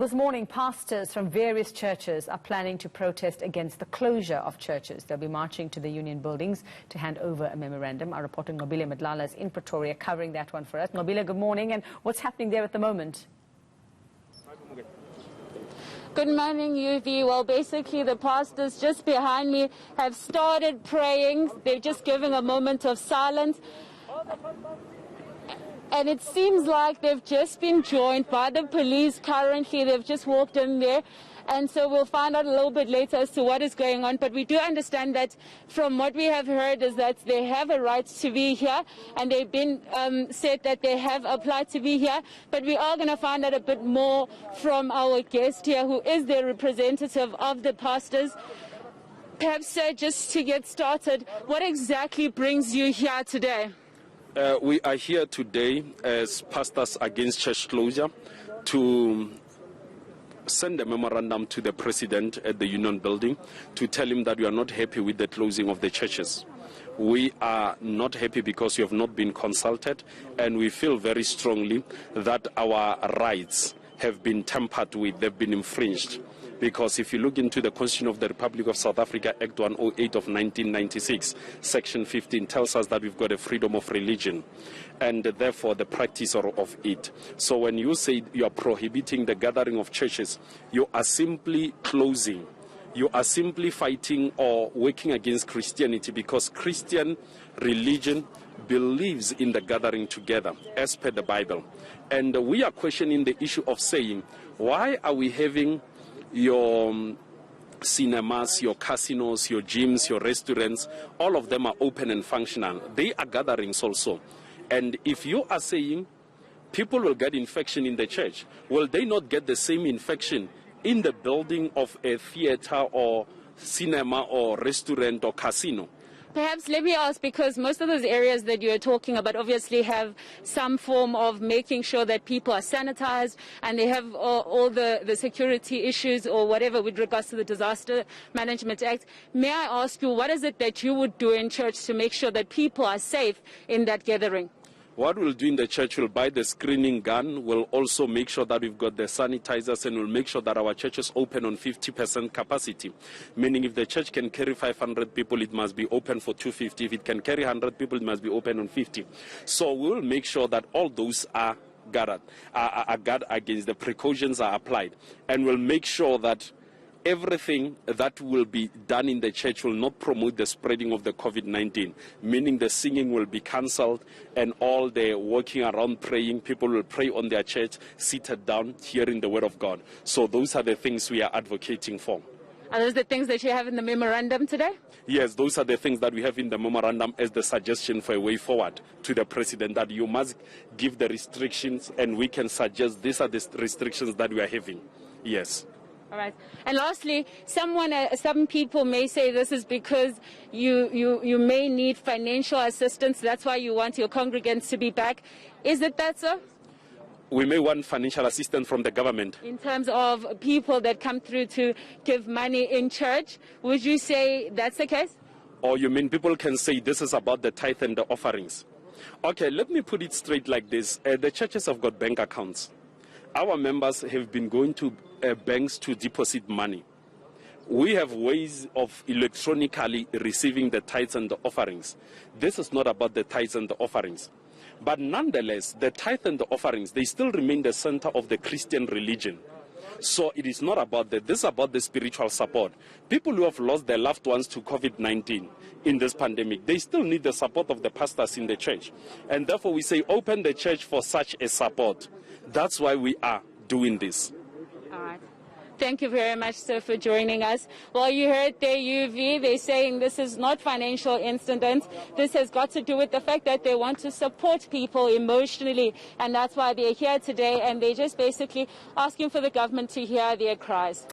This morning, pastors from various churches are planning to protest against the closure of churches. They'll be marching to the union buildings to hand over a memorandum. Our reporter Nobile Madlala is in Pretoria covering that one for us. Nobile, good morning. And what's happening there at the moment? Good morning, UV. Well, basically, the pastors just behind me have started praying. They've just given a moment of silence. And it seems like they've just been joined by the police currently. They've just walked in there. And so we'll find out a little bit later as to what is going on. But we do understand that from what we have heard is that they have a right to be here. And they've been said that they have applied to be here. But we are going to find out a bit more from our guest here, who is the representative of the pastors. Perhaps, sir, just to get started, what exactly brings you here today? We are here today as Pastors Against Church Closure to send a memorandum to the president at the Union Building to tell him that we are not happy with the closing of the churches. We are not happy because we have not been consulted, and we feel very strongly that our rights have been tampered with, they've been infringed. Because if you look into the Constitution of the Republic of South Africa, Act 108 of 1996, Section 15 tells us that we've got a freedom of religion and therefore the practice of it. So when you say you are prohibiting the gathering of churches, you are simply closing. You are simply fighting or working against Christianity, because Christian religion believes in the gathering together as per the Bible. And we are questioning the issue of saying, why are we having your cinemas, your casinos, your gyms, your restaurants, all of them are open and functional. They are gatherings also. And if you are saying people will get infection in the church, will they not get the same infection in the building of a theater or cinema or restaurant or casino? Perhaps let me ask, because most of those areas that you're talking about obviously have some form of making sure that people are sanitized and they have all the security issues or whatever with regards to the Disaster Management Act. May I ask you, what is it that you would do in church to make sure that people are safe in that gathering? What we'll do in the church, we'll buy the screening gun. We'll also make sure that we've got the sanitizers, and we'll make sure that our church is open on 50% capacity. Meaning if the church can carry 500 people, it must be open for 250. If it can carry 100 people, it must be open on 50. So we'll make sure that all those are guarded against, the precautions are applied. And we'll make sure that everything that will be done in the church will not promote the spreading of the COVID-19, meaning the singing will be cancelled and all the walking around praying, people will pray on their church, seated down, hearing the word of God. So those are the things we are advocating for. Are those the things that you have in the memorandum today? Yes, those are the things that we have in the memorandum as the suggestion for a way forward to the president, that you must give the restrictions and we can suggest these are the restrictions that we are having. Yes. All right. And lastly, some people may say this is because you may need financial assistance. That's why you want your congregants to be back. Is it that so? We may want financial assistance from the government. In terms of people that come through to give money in church, would you say that's the case? Or you mean people can say this is about the tithe and the offerings? Okay, let me put it straight like this. The churches have got bank accounts. Our members have been going to banks to deposit money. We have ways of electronically receiving the tithes and the offerings. This is not about the tithes and the offerings. But nonetheless, the tithe and the offerings, they still remain the center of the Christian religion. So it is not about that. This is about the spiritual support. People who have lost their loved ones to COVID-19 in this pandemic, they still need the support of the pastors in the church. And therefore we say open the church for such a support. That's why we are doing this. All right. Thank you very much, sir, for joining us. Well, you heard there, UV, they're saying this is not financial incident. This has got to do with the fact that they want to support people emotionally, and that's why they're here today, and they're just basically asking for the government to hear their cries.